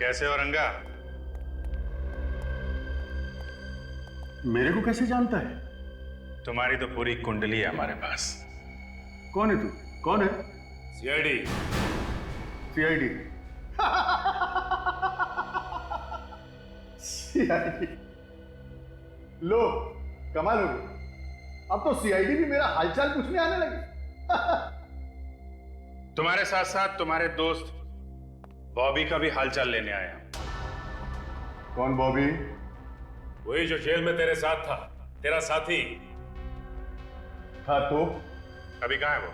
कैसे हो रंगा? मेरे को कैसे जानता है? तुम्हारी तो पूरी कुंडली है हमारे पास। कौन है तू? कौन है? सीआईडी। सीआईडी? सीआईडी? लो, कमाल हो गई। अब तो सीआईडी भी मेरा हालचाल पूछने आने लगी। तुम्हारे साथ साथ तुम्हारे दोस्त बॉबी का भी हालचाल लेने आया। कौन बॉबी? वही जो जेल में तेरे साथ था, तेरा साथी। था तो? अभी कहाँ है वो?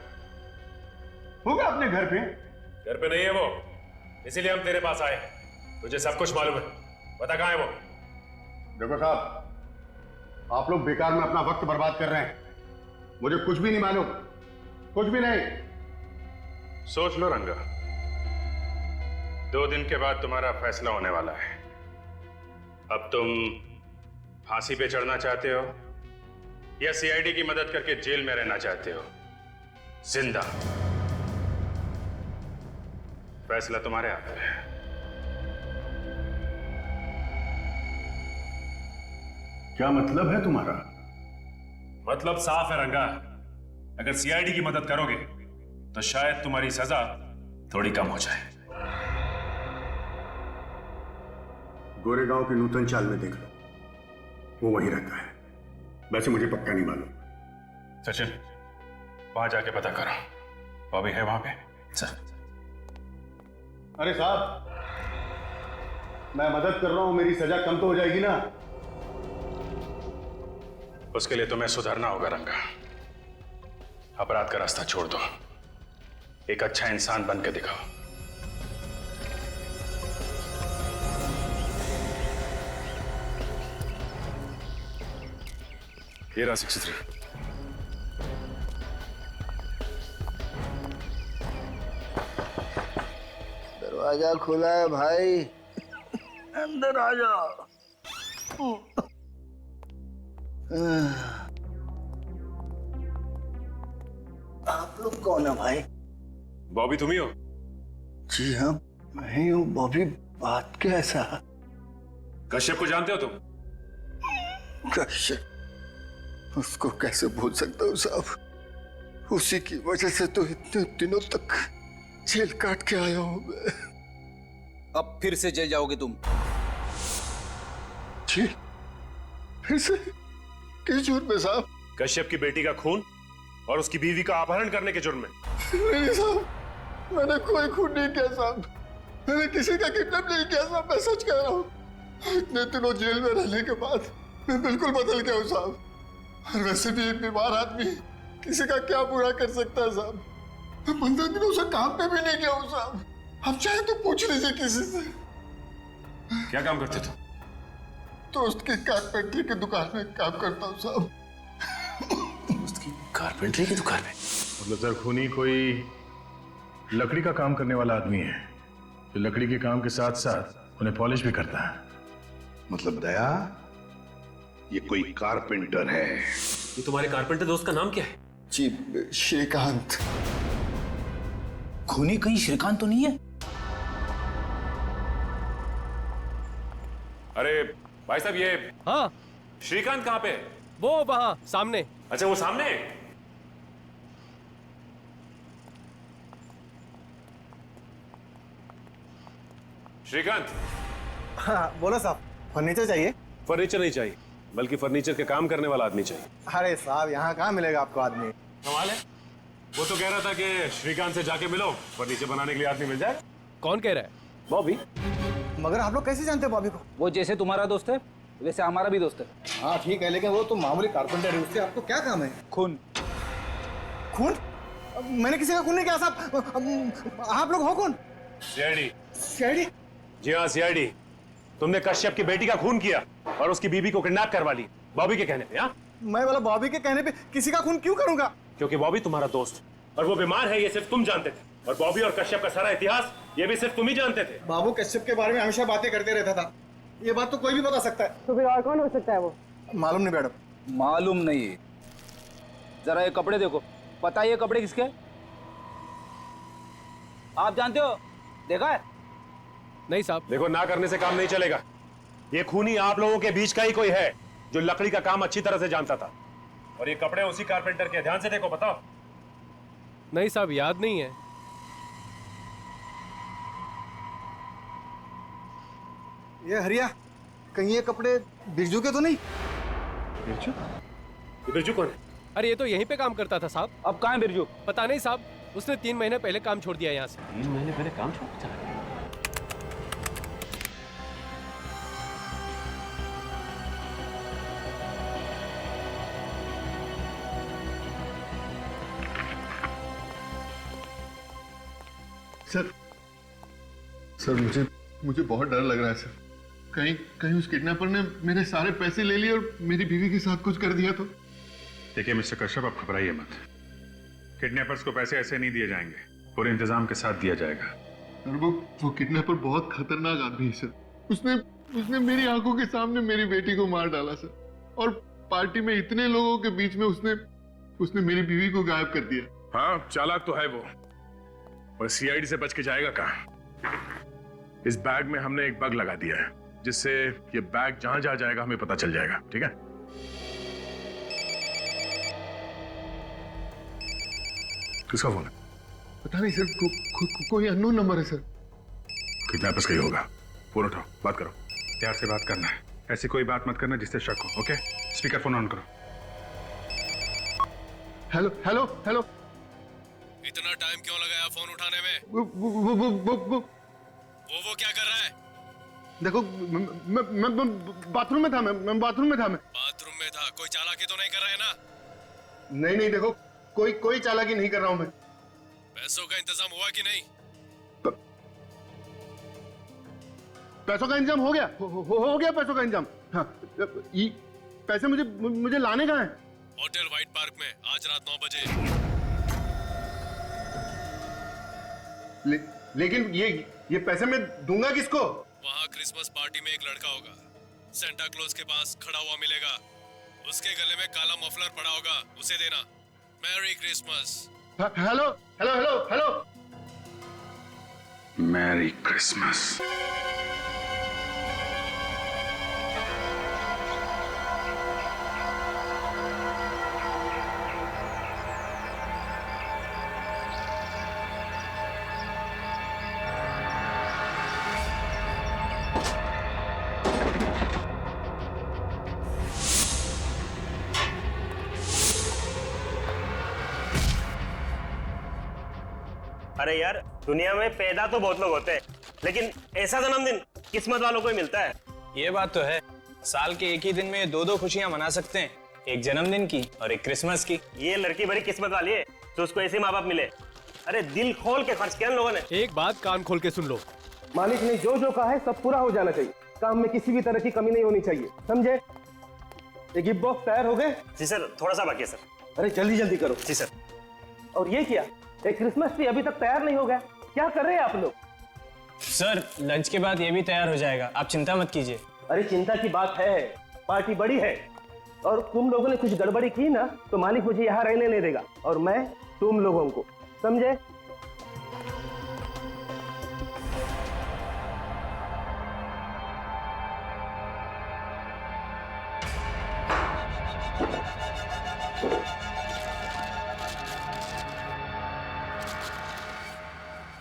होगा अपने घर पे। घर पे नहीं है वो, इसीलिए हम तेरे पास आए। तुझे सब कुछ मालूम है, बता कहाँ है वो? देखो साहब, आप लोग बेकार में अपना वक्त बर्बाद कर रहे हैं। मुझे कुछ भी नहीं मालूम, कुछ भी नहीं। सोच लो रंगा, 2 दिन के बाद तुम्हारा फैसला होने वाला है। अब तुम फांसी पे चढ़ना चाहते हो या सीआईडी की मदद करके जेल में रहना चाहते हो जिंदा? फैसला तुम्हारे हाथ में है। क्या मतलब है तुम्हारा? मतलब साफ है रंगा, अगर सीआईडी की मदद करोगे तो शायद तुम्हारी सजा थोड़ी कम हो जाए। गोरेगांव के नूतन चाल में देख लो, वो वहीं रहता है। वैसे मुझे पक्का नहीं मालूम। सचिन, वहां जाके पता करो, बॉबी है वहां पे? चल। अरे साहब, मैं मदद कर रहा हूं, मेरी सजा कम तो हो जाएगी ना? उसके लिए तुम्हें सुधरना होगा रंगा। अपराध का रास्ता छोड़ दो, एक अच्छा इंसान बन के दिखाओ। ये रहा 63। दरवाजा खुला है भाई, अंदर आ जाओ। आप लोग कौन है भाई? बॉबी तुम ही हो? जी हाँ, मैं ही हूँ बॉबी। बात क्या है साहब? कश्यप को जानते हो तुम? कश्यप? उसको कैसे भूल सकता हूँ साहब? उसी की वजह से तो इतने दिनों तक जेल काट के आया हूँ मैं। अब फिर से जेल जाओगे तुम? जी? फिर से? किस जुर्म में साहब? कश्यप की बेटी का खून और उसकी बीवी का अपहरण करने के जुर्म में। नहीं साहब, मैंने कोई खून नहीं किया साहब। मैंने किसी का किडनैप नहीं किया साहब, मैं सच कह रहा हूँ। इतने दिनों जेल में रहने के बाद मैं बिल्कुल बदल गया हूँ साहब। और वैसे भी एक बीमार आदमी किसी का क्या बुरा कर सकता है साहब? मैं 15 दिनों से काम पे भी नहीं गया हूँ साहब। आप चाहे तो पूछ लीजिए किसी से। क्या काम करते तुम? दोस्त की कारपेंटरी की दुकान में काम करता हूँ साहब। उसकी कारपेंटरी की दुकान में? मतलब जरखूनी कोई लकड़ी का काम करने वाला आदमी है, जो लकड़ी के काम के साथ साथ उन्हें पॉलिश भी करता है। मतलब दया, ये कोई कारपेंटर है। ये तुम्हारे कारपेंटर दोस्त का नाम क्या है? जी, श्रीकांत। खूनी कहीं श्रीकांत तो नहीं है? अरे भाई साहब, ये हाँ, श्रीकांत कहाँ पे? वो वहां सामने। अच्छा, वो सामने। श्रीकांत। हाँ बोलो साहब, फर्नीचर चाहिए? फर्नीचर नहीं चाहिए, बल्कि फर्नीचर के काम करने वाला आदमी चाहिए। अरे साहब, यहाँ कहाँ मिलेगा आपको आदमी? कमाल है, वो तो कह रहा था कि श्रीकांत से जाके मिलो, फर्नीचर बनाने के लिए आदमी मिल जाए। कौन कह रहा है? बॉबी। मगर आप लोग कैसे जानते हो बॉबी को? वो जैसे तुम्हारा दोस्त है वैसे हमारा भी दोस्त है। हाँ ठीक है, लेकिन वो तो मामूली कारपेंटर है, उससे आपको क्या काम है? खून। खून? मैंने किसी का खून नहीं किया साहब। आप लोग हो कौन? सीआईडी। सीआईडी? जी हाँ, सीआईडी। तुमने कश्यप की बेटी का खून किया और उसकी बीवी को किडनैप करवा ली, बॉबी के कहने पे। हाँ, मैं बोला बॉबी के कहने पे किसी का खून क्यों करूंगा? क्योंकि बॉबी तुम्हारा दोस्त और वो बीमार है, ये सिर्फ तुम जानते थे। और बॉबी और कश्यप का सारा इतिहास ये भी सिर्फ तुम ही जानते थे। बाबू कश्यप के बारे में हमेशा बातें करते रहता था, ये बात तो कोई भी बता सकता है। तो फिर और कौन हो सकता है वो? मालूम नहीं मैडम। मालूम नहीं? जरा ये कपड़े देखो, पता है ये कपड़े किसके? आप जानते हो? देखा है? नहीं साहब। देखो, ना करने से काम नहीं चलेगा। ये खूनी आप लोगों के बीच का ही कोई है जो लकड़ी का काम अच्छी तरह से जानता था। और ये कपड़े उसी कारपेंटर के। ध्यान से देखो, बताओ। नहीं साहब, याद नहीं है। ये हरिया, कहीं ये कपड़े बिरजू के तो नहीं? बिरजू? बिरजू कौन है? अरे ये तो यहीं पे काम करता था साहब। अब कहाँ है बिरजू? पता नहीं साहब, उसने 3 महीने पहले काम छोड़ दिया यहाँ से। 3 महीने पहले काम छोड़ चला गया। सर मुझे बहुत डर लग रहा है सर। कहीं उस किडनैपर ने मेरे सारे पैसे ले लिए और मेरी बीवी के साथ कुछ कर दिया तो। देखिए मिस्टर कश्यप, आप घबराइए मत। किडनैपर्स को पैसे ऐसे नहीं दिए जाएंगे, पूरे इंतजाम के साथ दिया जाएगा। और वो किडनैपर बहुत खतरनाक आदमी है सर। उसने मेरी आंखों के सामने मेरी बेटी को मार डाला सर। और पार्टी में इतने लोगों के बीच में उसने मेरी बीवी को गायब कर दिया। हाँ, चालाक तो है वो, और सीआईडी से बच के जाएगा कहां? इस बैग में हमने एक बग लगा दिया है, जिससे ये बैग जहां जहां जाएगा हमें पता चल जाएगा। ठीक है? किसका फोन है? पता नहीं सर, कोई अननोन नंबर है सर। किडनैपर्स का ही होगा। फोन उठाओ, बात करो। प्यार से बात करना है, ऐसी कोई बात मत करना जिससे शक हो। ओके, स्पीकर फोन ऑन करो। Hello hello hello. इतना टाइम क्यों लगाया फोन उठाने में? वो क्या कर रहा है? देखो, मैं बाथरूम में था। मैं बाथरूम में था। बाथरूम में था। कोई चालाकी तो नहीं कर रहा है ना? नहीं, देखो, कोई चालाकी नहीं कर रहा हूं मैं। पैसों का इंतजाम हुआ कि नहीं? पैसों का इंतजाम हो गया। हो गया पैसों का इंतजाम। हाँ, पैसे मुझे लाने कहाँ हैं? होटल व्हाइट पार्क में आज रात 9 बजे। लेकिन ये पैसे मैं दूंगा किसको? वहाँ क्रिसमस पार्टी में एक लड़का होगा, सेंटा क्लॉज के पास खड़ा हुआ मिलेगा। उसके गले में काला मफलर पड़ा होगा, उसे देना। Merry Christmas. Hello hello hello hello. Merry Christmas. अरे यार, दुनिया में पैदा तो बहुत लोग होते हैं, लेकिन ऐसा जन्मदिन किस्मत वालों को ही मिलता है। ये बात तो है। साल के एक ही दिन में 2 खुशियां मना सकते हैं, एक जन्मदिन की और एक क्रिसमस की। ये लड़की बड़ी किस्मत वाली है तो उसको ऐसे माँ बाप मिले। अरे दिल खोल के खर्च किया इन लोगों ने। एक बात कान खोल के सुन लो, मालिक ने जो कहा है सब पूरा हो जाना चाहिए। काम में किसी भी तरह की कमी नहीं होनी चाहिए, समझे? ये गिफ्ट बॉक्स तैयार हो गए? जी सर, थोड़ा सा बाकी है सर। अरे जल्दी करो। जी सर। और ये क्या, एक क्रिसमस ट्री अभी तक तैयार नहीं हो गया? क्या कर रहे हैं आप लोग? सर, लंच के बाद ये भी तैयार हो जाएगा, आप चिंता मत कीजिए। अरे चिंता की बात है, पार्टी बड़ी है और तुम लोगों ने कुछ गड़बड़ी की ना तो मालिक मुझे यहाँ रहने नहीं देगा, और मैं तुम लोगों को, समझे?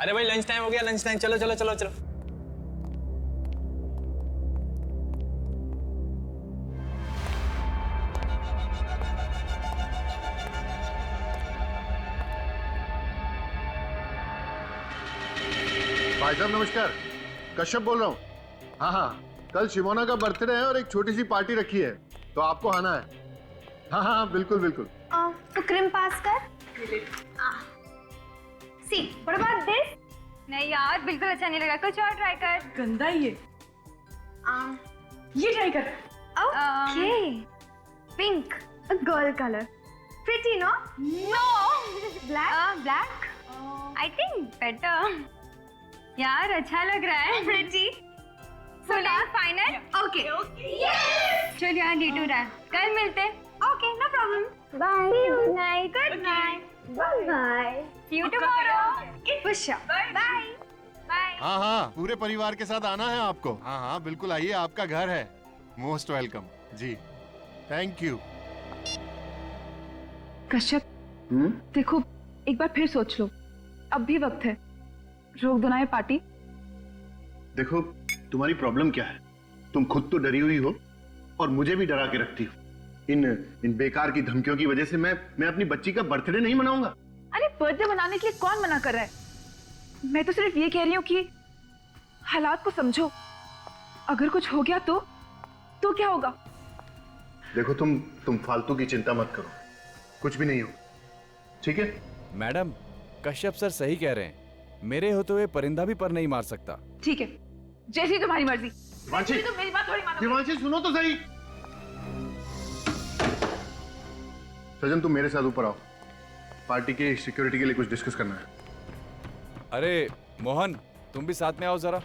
अरे भाई, लंच टाइम हो गया, लंच टाइम। चलो चलो चलो चलो। भाई साहब नमस्कार, कश्यप बोल रहा हूँ। हाँ, कल शिमोना का बर्थडे है और एक छोटी सी पार्टी रखी है, तो आपको आना है। हाँ, बिल्कुल। तो क्रीम पास कर। सी, व्हाट अबाउट दिस? नहीं यार, बिल्कुल अच्छा नहीं लगा, कुछ और ट्राई कर। गंदा ये ट्राई कर। Okay, pink, girl colour, pretty no? No, black, I think better. यार अच्छा लग रहा है, pretty. So last final. Okay, चल यार, डे टू रहा, कल मिलते। Okay, no problem, bye, good night, bye, see you tomorrow, खुश, बाय। हाँ हाँ, पूरे परिवार के साथ आना है आपको। हाँ हाँ बिल्कुल आइए, आपका घर है। Most welcome ji, thank you. Kashyap, देखो एक बार फिर सोच लो, अब भी वक्त है, रोक दो ना ये पार्टी। देखो तुम्हारी प्रॉब्लम क्या है? तुम खुद तो डरी हुई हो और मुझे भी डरा के रखती हो। इन बेकार की धमकियों की वजह से मैं अपनी बच्ची का बर्थडे नहीं मनाऊंगा। अरे बर्थडे मनाने के लिए कौन मना कर रहा है? मैं तो सिर्फ ये कह रही हूँ कि हालात को समझो, अगर कुछ हो गया तो क्या होगा? देखो तुम फालतू की चिंता मत करो, कुछ भी नहीं हो, ठीक है? मैडम, कश्यप सर सही कह रहे हैं, मेरे होते हुए परिंदा भी पर नहीं मार सकता। ठीक है, जैसी तुम्हारी मर्जी। दिवांशी, तो मेरी बात थोड़ी मानो। दिवांशी सुनो तो सही। सजन तुम मेरे साथ ऊपर आओ, पार्टी की सिक्योरिटी के लिए कुछ डिस्कस करना है। अरे मोहन, तुम भी साथ में आओ जरा।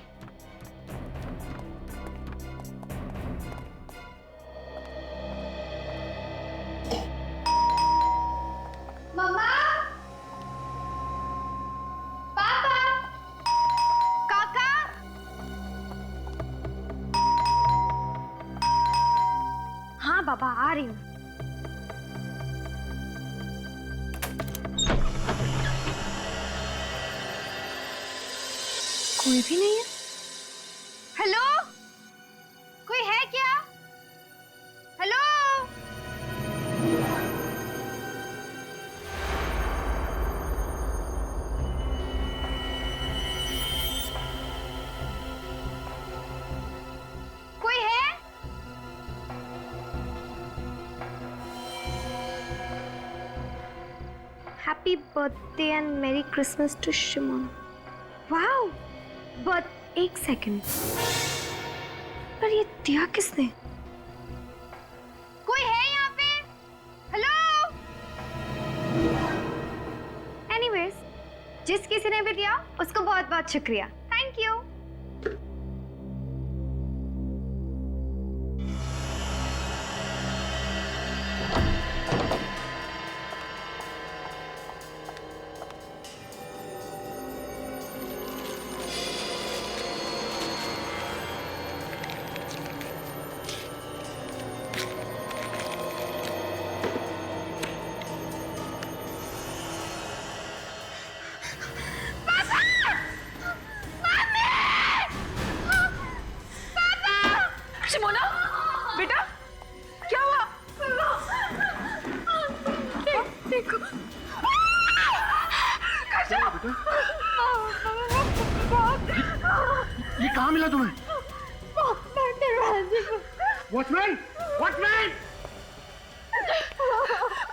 मम्मा, पापा, काका। हाँ बाबा, आ रही हूँ। कोई भी नहीं है। हेलो, कोई है क्या? हेलो। कोई है? Happy birthday and merry Christmas to Shimon. Wow, but एक सेकंड, पर ये दिया किसने? कोई है यहाँ पे? हेलो। एनीवेज, जिस किसी ने भी दिया उसको बहुत बहुत शुक्रिया, थैंक यू। शिमोना, बेटा क्या हुआ? देखो, ये कहाँ मिला तुम्हें? Watchman, watchman!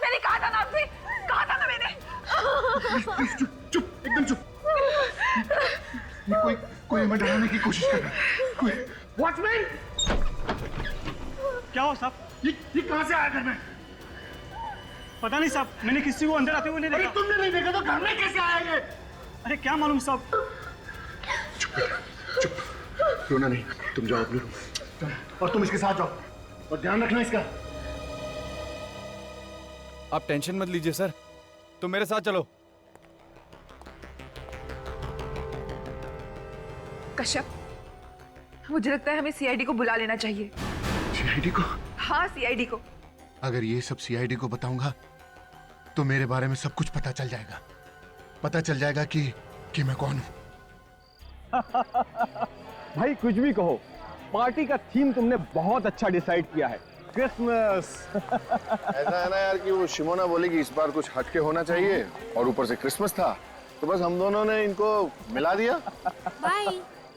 मैंने कहा था ना आपसे, कहा था ना मैंने। चुप, एकदम चुप। ये कोई हमें डराने की कोशिश कर रहा है। कोई वॉचमैन! क्या हो साहब? ये कहाँ से आया घर में? पता नहीं साहब, मैंने किसी को अंदर आते हुए नहीं देखा। तुमने नहीं देखा तो घर में कैसे आया ये? अरे क्या मालूम साहब। चुप, रोना नहीं, तुम जाओ अपने रूम और तुम इसके साथ जाओ और ध्यान रखना इसका। आप टेंशन मत लीजिए सर, तुम मेरे साथ चलो। कश्यप, मुझे लगता है हमें सीआईडी को बुला लेना चाहिए। सीआईडी को? हाँ, सीआईडी को। अगर ये सब सीआईडी को बताऊंगा तो मेरे बारे में सब कुछ पता चल जाएगा। पता चल जाएगा कि मैं कौन हूं। भाई कुछ भी कहो, पार्टी का थीम तुमने बहुत अच्छा डिसाइड किया है, क्रिसमस। ऐसा है ना यार कि वो शिमोना बोली कि इस बार कुछ हटके होना चाहिए और ऊपर से क्रिसमस था, तो बस हम दोनों ने इनको मिला दिया। बाय।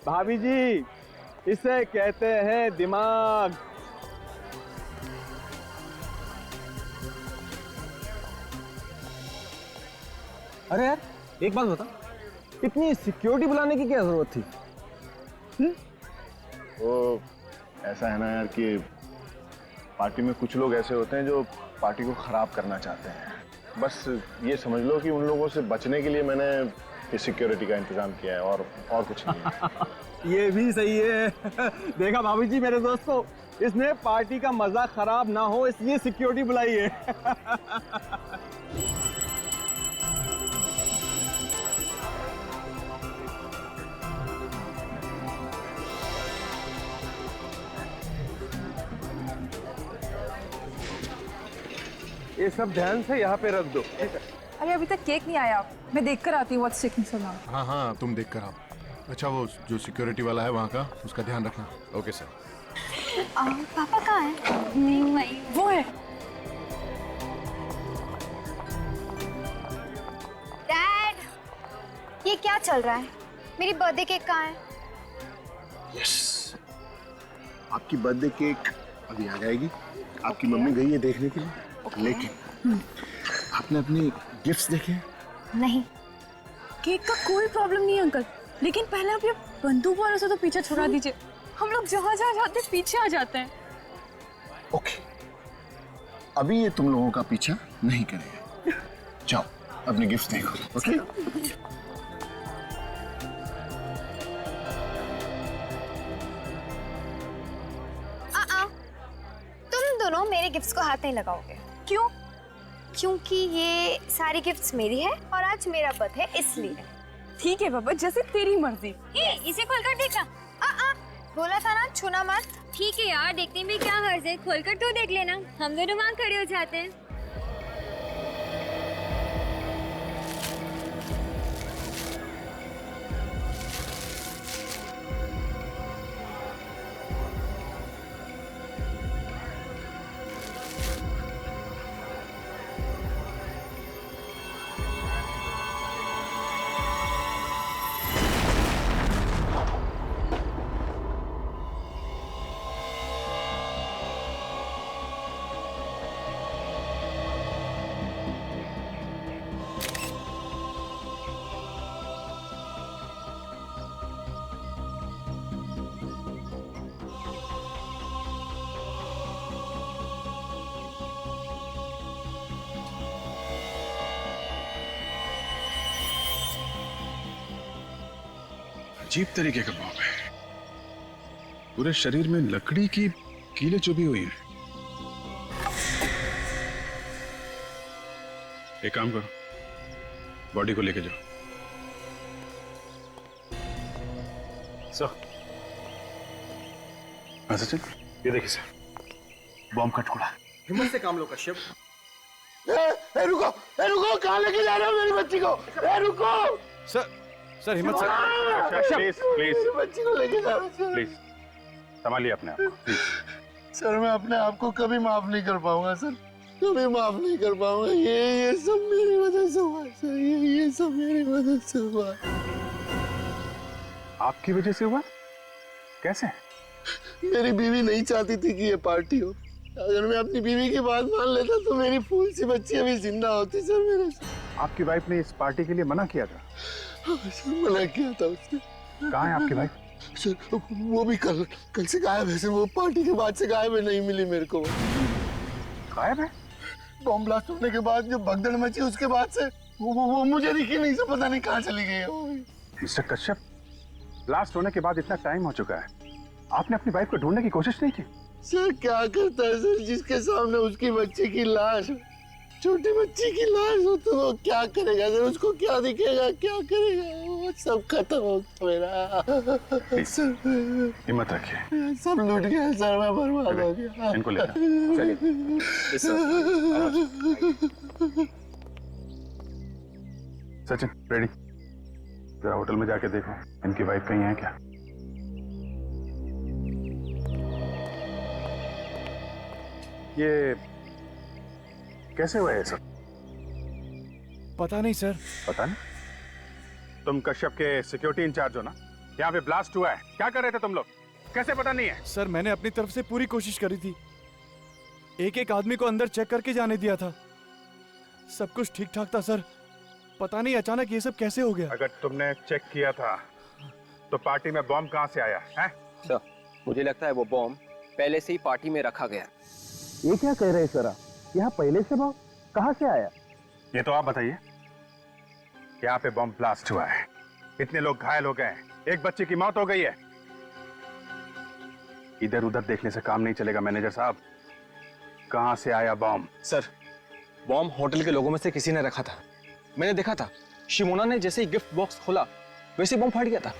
भाभी जी, इसे कहते हैं दिमाग। अरे यार, एक बात बता, इतनी सिक्योरिटी बुलाने की क्या जरूरत थी? वो ऐसा है ना यार कि पार्टी में कुछ लोग ऐसे होते हैं जो पार्टी को खराब करना चाहते हैं। बस ये समझ लो कि उन लोगों से बचने के लिए मैंने ये सिक्योरिटी का इंतजाम किया है और कुछ नहीं। ये भी सही है। देखा भाभी जी मेरे दोस्तों, इसने पार्टी का मजा खराब ना हो इसलिए सिक्योरिटी बुलाई है। ये सब ध्यान से यहाँ पे रख दो। अरे अभी तक केक नहीं आया, मैं देख कर आती हूँ व्हाट्स टेकिंग सो लॉन्ग। हाँ हाँ तुम देख कर आओ। अच्छा वो जो सिक्योरिटी वाला है वहाँ का, उसका ध्यान रखना। Okay sir. पापा कहाँ है? नहीं भाई वो है। डैड, ये क्या चल रहा है? मेरी बर्थडे केक कहाँ है? यस, आपकी बर्थडे केक अभी आ जाएगी। आपकी मम्मी गई है देखने के लिए। लेकिन आपने अपनी गिफ्ट्स देखे? नहीं। केक का कोई प्रॉब्लम नहीं है अंकल, लेकिन पहले आप ये बंदूक वालों से तो पीछे छुड़ा दीजिए। हम लोग जहाँ जहाँ जाते पीछे आ जाते हैं। ओके, अभी ये तुम लोगों का पीछा नहीं करेगा। जाओ अपने गिफ्ट्स देखो। ओके तुम दोनों मेरे गिफ्ट्स को हाथ नहीं लगाओगे। क्यों? क्योंकि ये सारी गिफ्ट्स मेरी है और आज मेरा बर्थडे है इसलिए। ठीक है बाबा, जैसे तेरी मर्जी। इसे खोलकर देखा। बोला था ना छूना मत। ठीक है यार, देखने में क्या हर्ज है, खोलकर तो देख लेना। हम दोनों वहाँ खड़े हो जाते हैं। अजीब तरीके का बॉम्ब है, पूरे शरीर में लकड़ी की कीलें चुभी हुई हैं। एक काम करो, बॉडी को लेके जाओ। सर, सचिन ये देखिए सर, बॉम्ब का टुकड़ा। हिम्मत से काम लो कश्यप। रुको कहाँ लेके जा रहे हो मेरी बच्ची को? रुको सर हिम्मत से। प्लीज प्लीज मेरी बच्ची को लेके जा रहे हो। प्लीज संभालिए अपने आप को प्लीज। सर मैं अपने आप को कभी माफ नहीं कर पाऊंगा सर, कभी माफ नहीं कर पाऊंगा। ये सब मेरी वजह से हुआ सर, ये सब मेरी वजह से हुआ। आपकी वजह से हुआ? कैसे? मेरी बीवी नहीं चाहती थी कि ये पार्टी हो। अगर मैं अपनी बीवी की बात मान लेता तो मेरी फूल सी बच्ची अभी जिंदा होती सर मेरे। आपकी वाइफ ने इस पार्टी के लिए मना किया था? सर मना किया था उसने। कहाँ है आपकी वाइफ? सर वो भी कल से गायब है सर, वो पार्टी के बाद से गायब है, नहीं मिली मेरे को। गायब है? बॉम्ब ब्लास्ट होने के बाद जो भगदड़ मची उसके बाद से वो मुझे दिखी नहीं, सर पता नहीं कहाँ चली गई है वो। मिस्टर कश्यप, ब्लास्ट होने के बाद इतना टाइम हो चुका है, आपने अपनी वाइफ को ढूंढने की कोशिश नहीं की? सर क्या करता है सर, जिसके सामने उसकी बच्ची की लाश, छोटी बच्ची की लाश हो तो वो क्या करेगा सर, उसको क्या दिखेगा, क्या करेगा, वो सब खत्म हो मेरा। सर हिम्मत रखिए, सब लूट गया सर, मैं बर्बाद हो गया। इनको ले सचिन रेडी, जरा होटल में जाके देखो इनकी वाइफ कहीं है क्या। ये कैसे हुआ है सब? पता नहीं सर। पता नहीं? तुम कश्यप के सिक्योरिटी इंचार्ज हो ना? यहाँ पे ब्लास्ट हुआ है, क्या कर रहे थे तुम लोग? कैसे पता नहीं है? सर मैंने अपनी तरफ से पूरी कोशिश करी थी, एक एक आदमी को अंदर चेक करके जाने दिया था, सब कुछ ठीक ठाक था सर। पता नहीं अचानक ये सब कैसे हो गया। अगर तुमने चेक किया था तो पार्टी में बॉम्ब कहाँ से आया है? सर मुझे लगता है वो बॉम्ब पहले से ही पार्टी में रखा गया। ये क्या कह रहे हैं सर आप? यहाँ पहले से बॉम्ब कहाँ से आया? ये तो आप बताइए। यहाँ पे बॉम्ब ब्लास्ट हुआ है, इतने लोग घायल हो गए, एक बच्चे की मौत हो गई है। इधर उधर देखने से काम नहीं चलेगा मैनेजर साहब, कहाँ से आया बॉम्ब? सर बॉम्ब होटल के लोगों में से किसी ने रखा था, मैंने देखा था। शिमोना ने जैसे ही गिफ्ट बॉक्स खोला वैसे बॉम्ब फट गया था।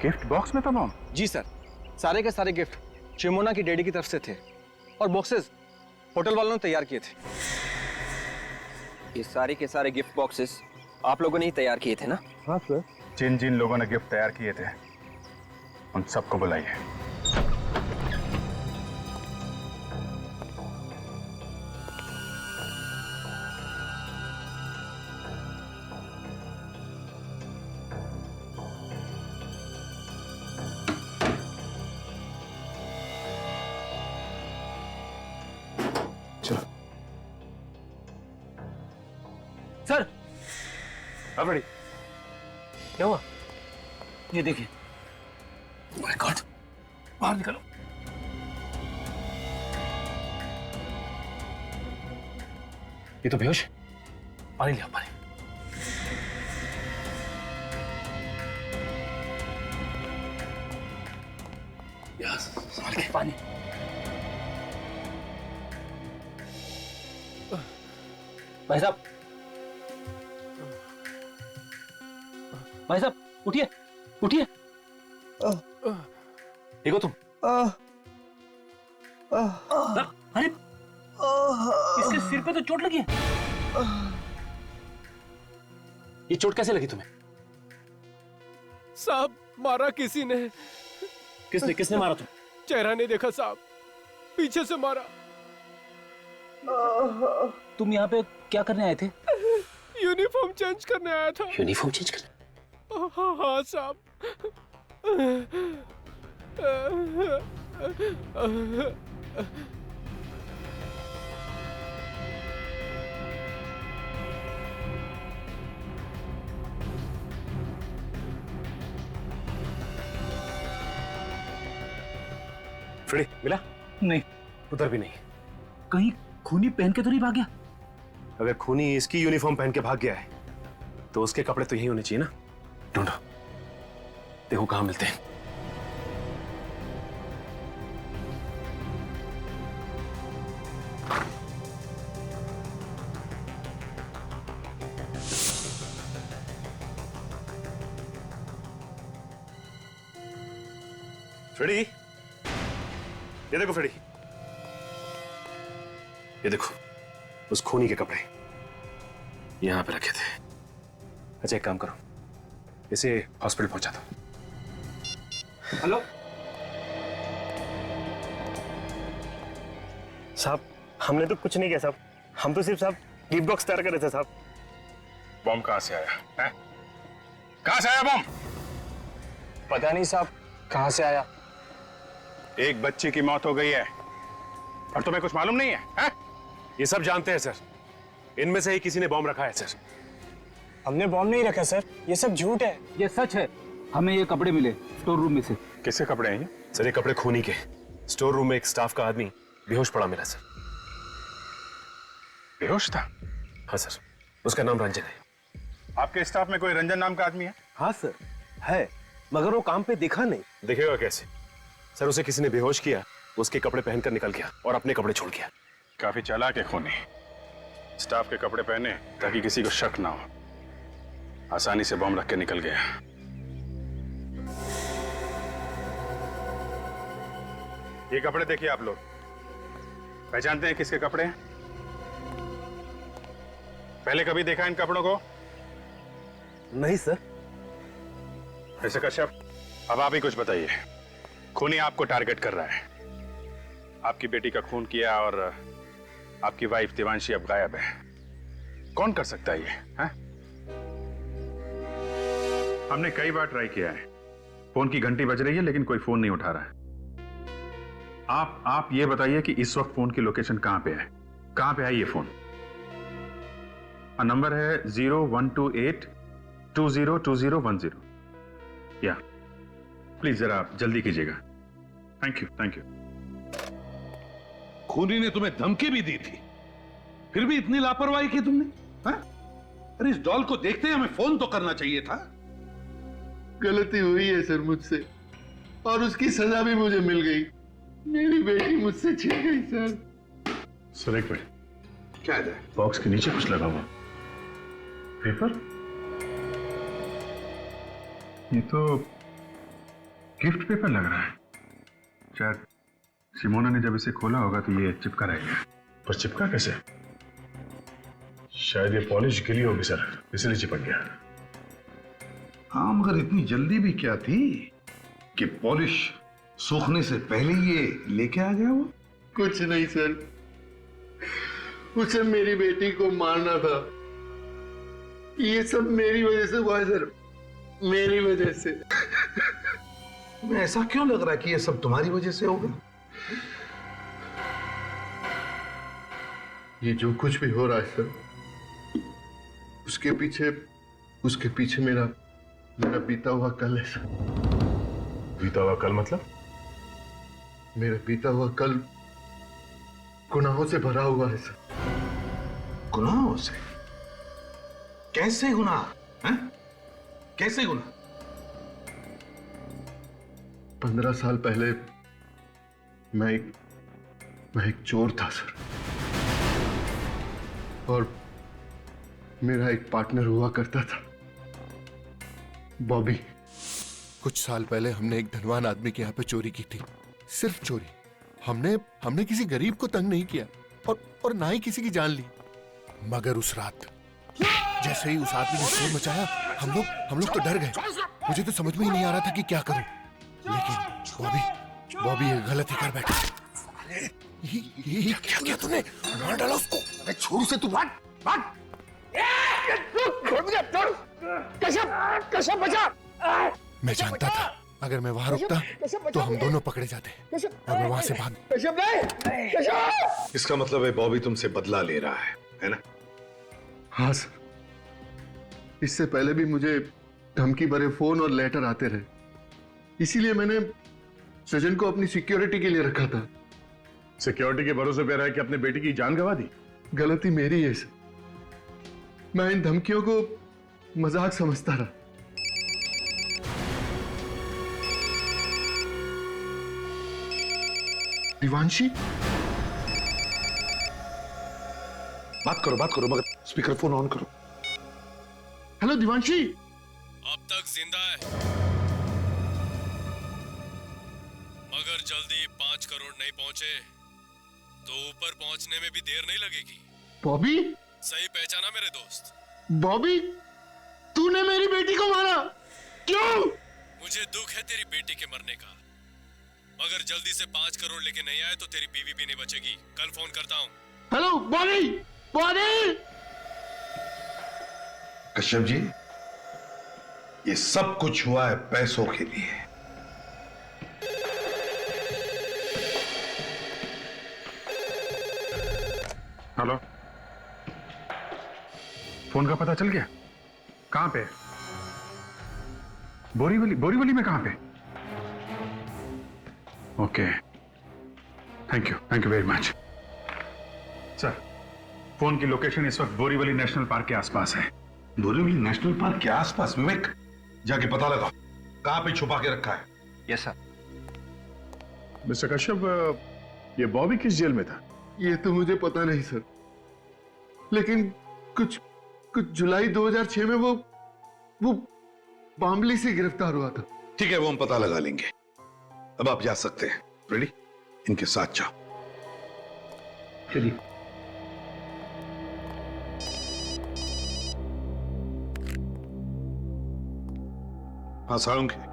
गिफ्ट बॉक्स में था बॉम्ब? जी सर, सारे के सारे गिफ्ट शिमोना की डैडी की तरफ से थे और बॉक्सेस होटल वालों ने तैयार किए थे। ये सारे के सारे गिफ्ट बॉक्सेस आप लोगों ने ही तैयार किए थे ना? हाँ सर। जिन जिन लोगों ने गिफ्ट तैयार किए थे उन सबको बुलाइए। सर अब रेडी। क्या हुआ? ये देखिए। माय गॉड, बाहर निकलो। ये तो बेहोश। पानी लिया, पानी। यस, संभाल के पानी। भाई साहब, भाई साहब, उठिए, उठिए। ठीक हो तुम? अरे, इसके सिर पे तो चोट लगी है। ये चोट कैसे लगी तुम्हें? साहब, मारा किसी ने। किसने मारा तुम? चेहरा नहीं देखा साहब, पीछे से मारा। तुम यहाँ पे क्या करने आए थे? यूनिफॉर्म चेंज करने आया था। यूनिफॉर्म चेंज करने? हाँ साहब। फ्रेडी मिला? नहीं, उधर भी नहीं। कहीं खूनी पहन के तो नहीं भाग गया? अगर खूनी इसकी यूनिफॉर्म पहन के भाग गया है तो उसके कपड़े तो यही होने चाहिए ना। ढूंढो, देखो कहां मिलते हैं। फ्रेडी, ये देखो फ्रेडी, ये देखो उस खूनी के कपड़े यहां पे रखे थे। अच्छा एक काम करो, इसे हॉस्पिटल पहुंचा दो। हेलो साहब, हमने तो कुछ नहीं किया साहब, हम तो सिर्फ साहब गिफ्ट बॉक्स तैयार कर रहे थे साहब। बम कहां से आया है? कहां से आया बम? पता नहीं साहब कहां से आया। एक बच्चे की मौत हो गई है और तुम्हें कुछ मालूम नहीं है, है? ये सब जानते हैं सर, इनमें से ही किसी ने बॉम्ब रखा है सर। हमने बॉम्ब नहीं रखा सर, ये सब झूठ है। ये सच है, हमें ये कपड़े मिले स्टोर रूम में से। किसके कपड़े हैं ये? सर ये कपड़े खूनी के। स्टोर रूम में एक स्टाफ का आदमी बेहोश पड़ा मिला सर। बेहोश था? हाँ सर, उसका नाम रंजन है। आपके स्टाफ में कोई रंजन नाम का आदमी है? हाँ सर है, मगर वो काम पे दिखा नहीं। दिखेगा कैसे सर? उसे किसी ने बेहोश किया, उसके कपड़े पहनकर निकल गया और अपने कपड़े छोड़ गया। काफी चालाक है खूनी, स्टाफ के कपड़े पहने ताकि किसी को शक ना हो, आसानी से बम रख के निकल गया। ये कपड़े देखिए आप लोग, पहचानते हैं किसके कपड़े हैं? पहले कभी देखा इन कपड़ों को? नहीं सर। ऐसे कश्यप, अब आप ही कुछ बताइए। खूनी आपको टारगेट कर रहा है, आपकी बेटी का खून किया और आपकी वाइफ देवांशी अब गायब है। कौन कर सकता है ये, हैं? हमने कई बार ट्राई किया है, फोन की घंटी बज रही है लेकिन कोई फोन नहीं उठा रहा है। आप ये बताइए कि इस वक्त फोन की लोकेशन कहां पे है? कहां पे है ये फोन? नंबर है 0128202010। या प्लीज जरा जल्दी कीजिएगा। Thank you, thank you. खूनी ने तुम्हें धमकी भी दी थी, फिर भी इतनी लापरवाही की तुमने? हाँ? अरे इस डॉल को देखते ही हमें फोन तो करना चाहिए था। गलती हुई है सर मुझसे, और उसकी सजा भी मुझे मिल गई। मेरी बेटी मुझसे छिन गई सर। सर एक मिनट, क्या है? बॉक्स के नीचे कुछ लगा हुआ पेपर? ये तो गिफ्ट पेपर लग रहा है। शायद सिमोना ने जब इसे खोला होगा तो ये चिपका रहेगा। पर चिपका कैसे? शायद ये पॉलिश गिली होगी सर, इसलिए चिपक गया। हाँ, मगर इतनी जल्दी भी क्या थी कि पॉलिश सूखने से पहले ये लेके आ गया वो? कुछ नहीं सर, उसे मेरी बेटी को मारना था। ये सब मेरी वजह से हुआ है सर, मेरी वजह से। तुम्हें ऐसा क्यों लग रहा है कि ये सब तुम्हारी वजह से होगा? ये जो कुछ भी हो रहा है सर, उसके पीछे मेरा बीता हुआ कल है सर। बीता हुआ कल मतलब? मेरा बीता हुआ कल गुनाहों से भरा हुआ है सर। गुनाहों से? कैसे गुनाह? हैं? कैसे गुनाह? 15 साल पहले मैं एक चोर था सर, और मेरा एक पार्टनर हुआ करता था, बॉबी। कुछ साल पहले हमने एक धनवान आदमी के यहाँ पे चोरी की थी, सिर्फ चोरी। हमने किसी गरीब को तंग नहीं किया और ना ही किसी की जान ली। मगर उस रात जैसे ही उस आदमी ने शोर मचाया, हम लोग तो डर गए। मुझे तो समझ में ही नहीं आ रहा था कि क्या करूं। लेकिन बॉबी ये गलती कर बैठा। ये क्या किया तूने? मार डाला उसको। अरे छोड़ से, तू मार। कैसे बचा? मैं जानता था अगर मैं वहां रुकता तो हम दोनों पकड़े जाते, और मैं वहां से भाग। इसका मतलब है बॉबी तुमसे बदला ले रहा है ना? हाँ सर, इससे पहले भी मुझे धमकी भरे फोन और लेटर आते रहे, इसीलिए मैंने सजन को अपनी सिक्योरिटी के लिए रखा था। सिक्योरिटी के भरोसे पे रहा है कि अपने बेटी की जान गंवा दी? गलती मेरी है सर, मैं इन धमकियों को मजाक समझता रहा। दिवांशी, बात करो, मगर स्पीकर फोन ऑन करो। हेलो दिवांशी। अब तक जिंदा है, मगर जल्दी 5 करोड़ नहीं पहुंचे तो ऊपर पहुंचने में भी देर नहीं लगेगी। बॉबी? सही पहचाना मेरे दोस्त? बॉबी, तूने मेरी बेटी को मारा, क्यों? मुझे दुख है तेरी बेटी के मरने का, मगर जल्दी से 5 करोड़ लेके नहीं आए तो तेरी बीवी भी नहीं बचेगी। कल फोन करता हूँ। हेलो बॉबी, बॉबी। कश्यप जी, ये सब कुछ हुआ है पैसों के लिए। हेलो, फोन का पता चल गया? कहां पे? बोरीवली में कहां पे? Okay, thank you very much sir. Phone की लोकेशन इस वक्त बोरीवली नेशनल पार्क के आसपास है। बोरीवली नेशनल पार्क के आसपास? विवेक, जाके पता लगा कहां पे छुपा के रखा है। Yes sir. मिस्टर कश्यप, ये बॉबी किस जेल में था? ये तो मुझे पता नहीं सर, लेकिन कुछ जुलाई 2006 में वो बामली से गिरफ्तार हुआ था। ठीक है, वो हम पता लगा लेंगे। अब आप जा सकते हैं। रेडी? इनके साथ जाओ। चलिए। हाँ साळुंखे।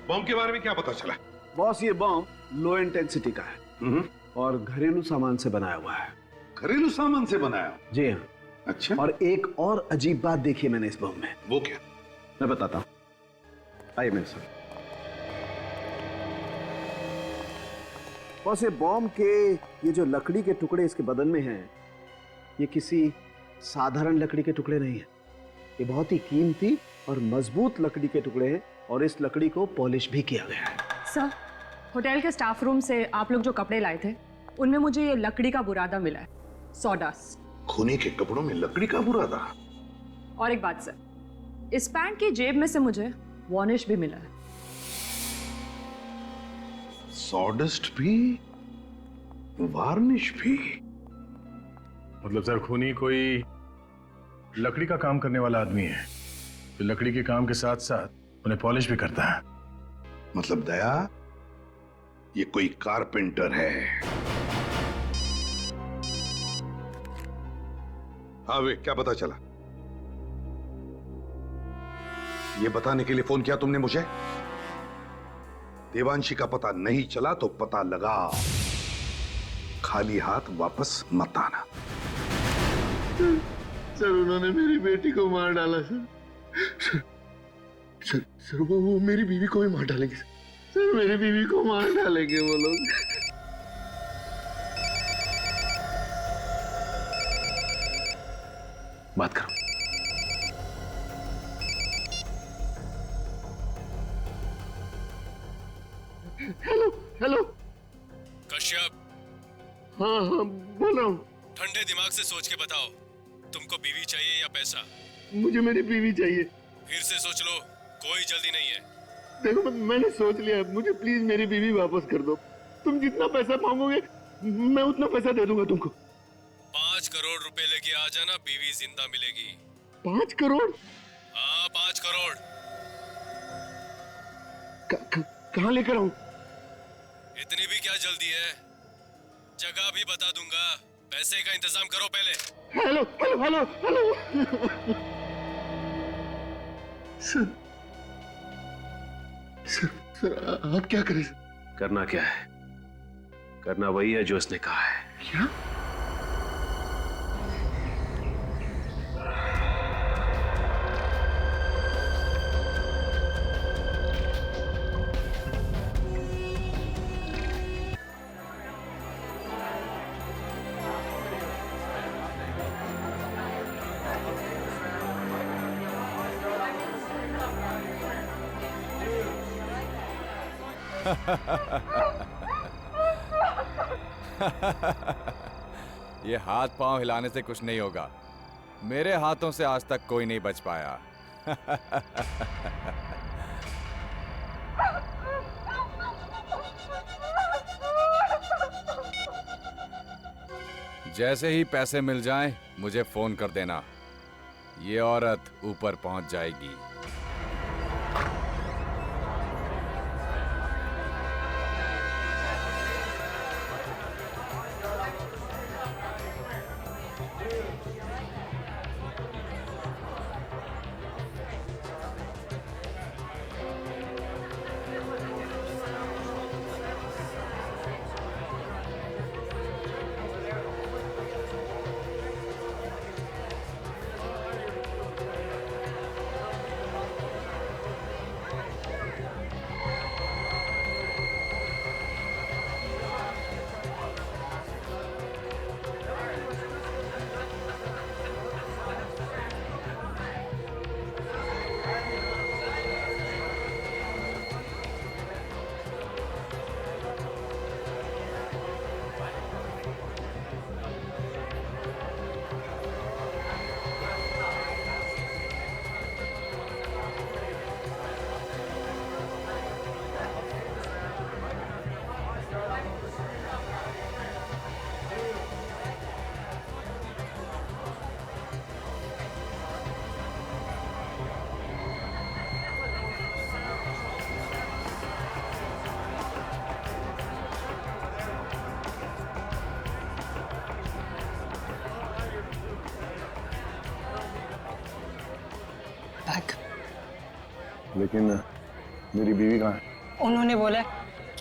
बॉम्ब के बारे में क्या पता चला? बॉस, ये बॉम्ब लो इंटेंसिटी का है, और घरेलू सामान से बनाया हुआ है। घरेलू सामान से बनाया? जी हाँ। अच्छा। और एक और अजीब बात देखी मैंने इस बम में। वो क्या? मैं बताता हूँ, आइए मेरे साथ। बस ये बॉम्ब के ये जो लकड़ी के टुकड़े इसके बदन में हैं, ये किसी साधारण लकड़ी के टुकड़े नहीं है। ये बहुत ही कीमती और मजबूत लकड़ी के टुकड़े हैं और इस लकड़ी को पॉलिश भी किया गया है। सर, होटल के स्टाफ रूम से आप लोग जो कपड़े लाए थे उनमें मुझे ये लकड़ी का बुरादा मिला है, सॉडस्ट। खूनी के कपड़ों में लकड़ी का बुरादा? और एक बात सर, इस पैंट की जेब में से मुझे वार्निश भी मिला है। सॉडस्ट भी, वार्निश भी? मतलब सर खूनी कोई लकड़ी का काम करने वाला आदमी है जो लकड़ी के काम के साथ साथ उन्हें पॉलिश भी करता है। मतलब दया, ये कोई कारपेंटर है। हाँ वे, क्या पता चला? ये बताने के लिए फोन किया तुमने मुझे? देवांशी का पता नहीं चला तो पता लगा। खाली हाथ वापस मत आना। सर उन्होंने मेरी बेटी को मार डाला सर। सर वो मेरी बीवी को भी मार डालेंगे सर, मेरी बीवी को मार डालेंगे वो लोग। बात करो। Hello hello. कश्यप। हाँ हाँ बोल रहा हूँ। ठंडे दिमाग से सोच के बताओ, तुमको बीवी चाहिए या पैसा? मुझे मेरी बीवी चाहिए। फिर से सोच लो, कोई जल्दी नहीं है। देखो मैंने सोच लिया, मुझे प्लीज मेरी बीवी वापस कर दो। तुम जितना पैसा मांगोगे मैं उतना पैसा दे दूंगा तुमको। 5 करोड़ रुपए लेके आ जाना, बीवी जिंदा मिलेगी। 5 करोड़? हाँ 5 करोड़। कहाँ लेकर आऊं? इतनी भी क्या जल्दी है, जगह भी बता दूंगा, पैसे का इंतजाम करो पहले। Hello hello hello hello. Sir आप क्या करें? करना क्या है? करना वही है जो उसने कहा है। क्या? ये हाथ पांव हिलाने से कुछ नहीं होगा। मेरे हाथों से आज तक कोई नहीं बच पाया। जैसे ही पैसे मिल जाएं, मुझे फोन कर देना। ये औरत ऊपर पहुंच जाएगी। लेकिन मेरी बीवी कहाँ है? उन्होंने बोला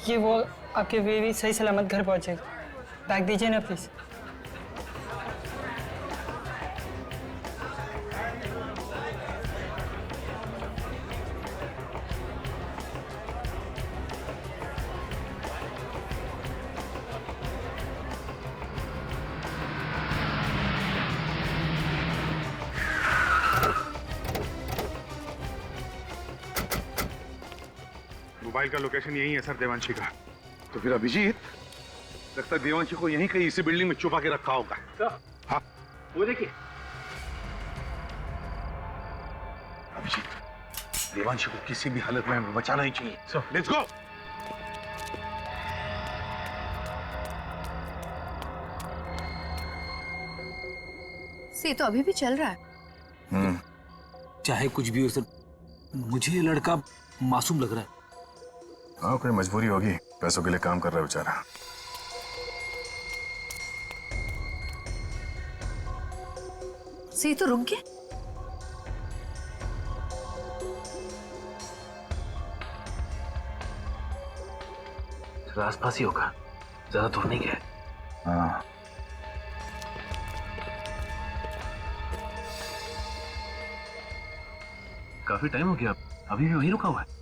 कि वो आपकी बीवी सही सलामत घर पहुंचेगी। बैग दीजिए ना प्लीज। मोबाइल का लोकेशन यही है सर, देवांशी का। तो फिर अभिजीत, लगता है देवांशी को यहीं कहीं इसी बिल्डिंग में छुपा के रखा होगा। हाँ, वो देखिए। अभिजीत, देवांशी को किसी भी हालत में हमें बचाना ही चाहिए। So let's go. से तो अभी भी चल रहा है। चाहे कुछ भी हो सर, मुझे ये लड़का मासूम लग रहा है। हाँ, कोई मजबूरी होगी, पैसों के लिए काम कर रहा है बेचारा। से तो रुक गया। आसपास ही होगा, ज्यादा दूर नहीं गया। हाँ, काफी टाइम हो गया, अभी भी वहीं रुका हुआ है।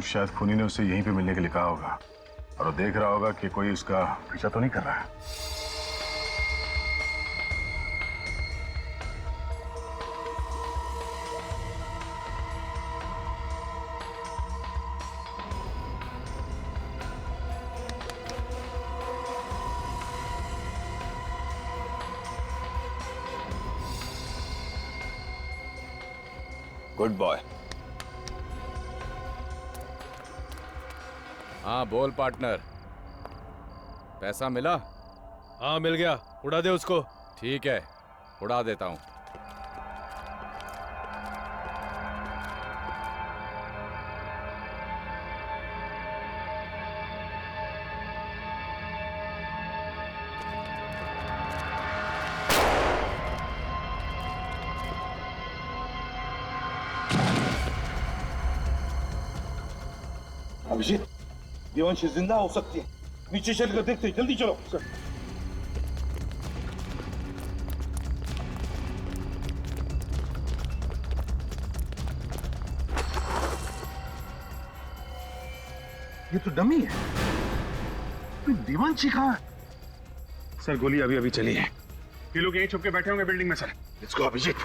शायद खूनी ने उसे यहीं पे मिलने के लिए कहा होगा और वो देख रहा होगा कि कोई उसका पीछा तो नहीं कर रहा है। Good boy. हाँ बोल पार्टनर, पैसा मिला? हाँ मिल गया, उड़ा दे उसको। ठीक है, उड़ा देता हूँ। अभिजीत, देवांशी जिंदा हो सकती है। नीचे चलकर देखते हैं, जल्दी चलो। सर। ये तो डमी है। तो देवांशी कहाँ है? सर गोली अभी अभी चली है। ये लोग यहीं छुप के बैठे होंगे बिल्डिंग में sir. Let's go Abhijeet.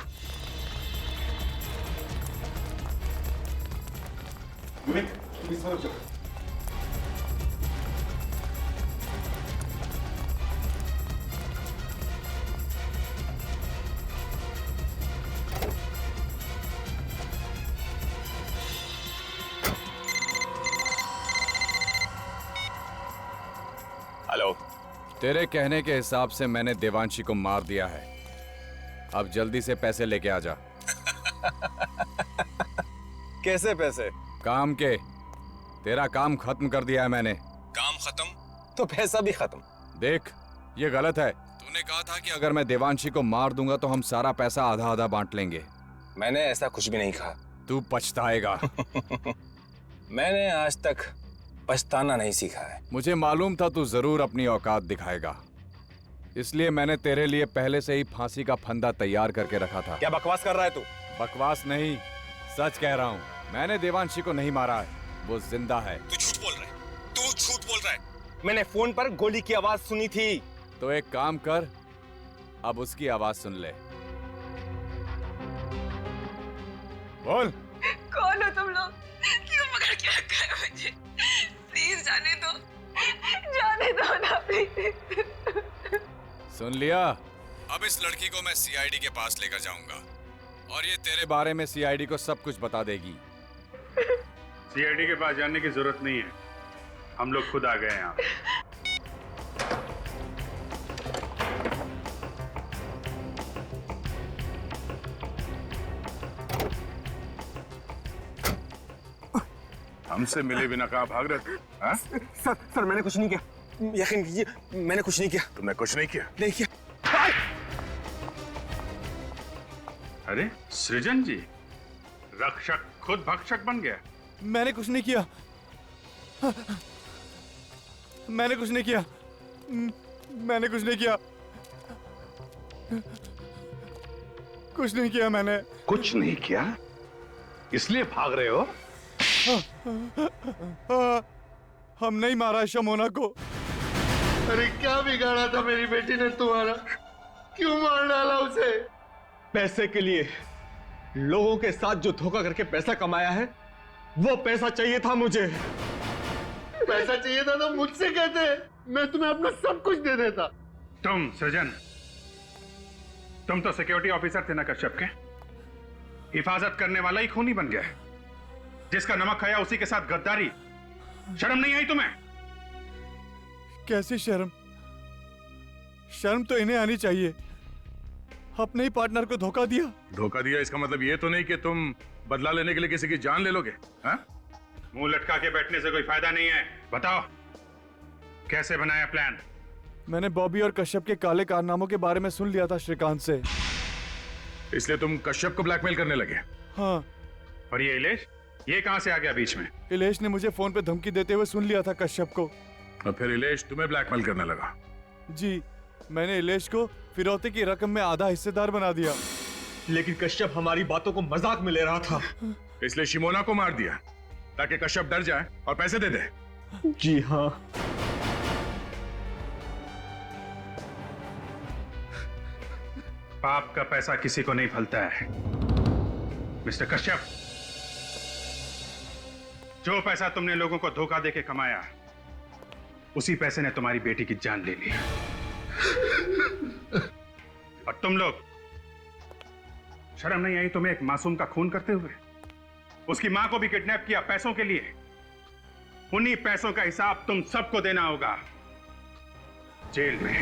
Hello. तेरे कहने के हिसाब से मैंने देवांशी को मार दिया है। अब जल्दी से पैसे लेके आ जा। कैसे पैसे? काम के। तेरा काम खत्म कर दिया है मैंने। काम खत्म तो पैसा भी खत्म। देख, ये गलत है। तूने कहा था कि अगर मैं देवांशी को मार दूंगा तो हम सारा पैसा आधा आधा बांट लेंगे। मैंने ऐसा कुछ भी नहीं कहा। तू पछताएगा। मैंने आज तक पछताना नहीं सीखा है। मुझे मालूम था तू जरूर अपनी औकात दिखाएगा, इसलिए मैंने तेरे लिए पहले से ही फांसी का फंदा तैयार करके रखा था। क्या बकवास कर रहा है तू? बकवास नहीं, सच कह रहा हूँ। मैंने देवांशी को नहीं मारा है, वो जिंदा है। तू झूठ बोल रहा है। तू झूठ बोल रहा है। मैंने फोन पर गोली की आवाज सुनी थी। तो एक काम कर, अब उसकी आवाज सुन ले। बोल। कौन हो तुम लोग? क्यों पकड़ के रखा है मुझे? प्लीज जाने दो, जाने दो ना प्लीज। सुन लिया? अब इस लड़की को मैं सीआईडी के पास लेकर जाऊंगा और ये तेरे बारे में सीआईडी को सब कुछ बता देगी। सीआईडी के पास जाने की जरूरत नहीं है, हम लोग खुद आ गए यहाँ। हमसे मिले बिना कहाँ भाग रहे थे? हाँ? सर मैंने कुछ नहीं किया, यकीन कीजिए मैंने कुछ नहीं किया। तुमने कुछ नहीं किया? नहीं किया। अरे सृजन जी, रक्षक खुद भक्षक बन गया। मैंने कुछ नहीं किया। मैंने कुछ नहीं किया। मैंने कुछ नहीं किया, कुछ नहीं किया मैंने। कुछ नहीं किया इसलिए भाग रहे हो? हम नहीं मारा शमोना को। अरे क्या बिगाड़ा था मेरी बेटी ने तुम्हारा? क्यों मार डाला उसे? पैसे के लिए, लोगों के साथ जो धोखा करके पैसा कमाया है, वो पैसा चाहिए था मुझे। पैसा चाहिए था तो मुझसे कहते, मैं तुम्हें अपना सब कुछ दे देता। तुम सृजन, तुम तो सिक्योरिटी ऑफिसर थे ना कश्यप के, हिफाजत करने वाला ही खूनी बन गया। जिसका नमक खाया उसी के साथ गद्दारी, शर्म नहीं आई तुम्हें? कैसी शर्म? शर्म तो इन्हें आनी चाहिए, अपने ही पार्टनर को धोखा दिया। धोखा दिया इसका मतलब ये तो नहीं कि तुम बदला लेने के लिए किसी की जान ले लोगे? हाँ? मुंह लटका के बैठने से कोई फायदा नहीं है। बताओ कैसे बनाया प्लान? मैंने बॉबी और कश्यप के काले कारनामों के बारे में सुन लिया था श्रीकांत से। इसलिए तुम कश्यप को ब्लैकमेल करने लगे? हाँ। और ये इलेश, ये कहां से आ गया बीच में? इलेश ने मुझे फोन पे धमकी देते हुए सुन लिया था कश्यप को। और फिर इलेश तुम्हें ब्लैकमेल करने लगा? जी, मैंने इलेश को फिरौती की रकम में आधा हिस्सेदार बना दिया। लेकिन कश्यप हमारी बातों को मजाक में ले रहा था, इसलिए शिमोना को मार दिया ताकि कश्यप डर जाए और पैसे दे दे। जी हाँ। पाप का पैसा किसी को नहीं फलता है मिस्टर कश्यप। जो पैसा तुमने लोगों को धोखा देके कमाया, उसी पैसे ने तुम्हारी बेटी की जान ले ली। और तुम लोग, शर्म नहीं आई तुम्हें एक मासूम का खून करते हुए? उसकी मां को भी किडनैप किया पैसों के लिए। उन्हीं पैसों का हिसाब तुम सबको देना होगा जेल में।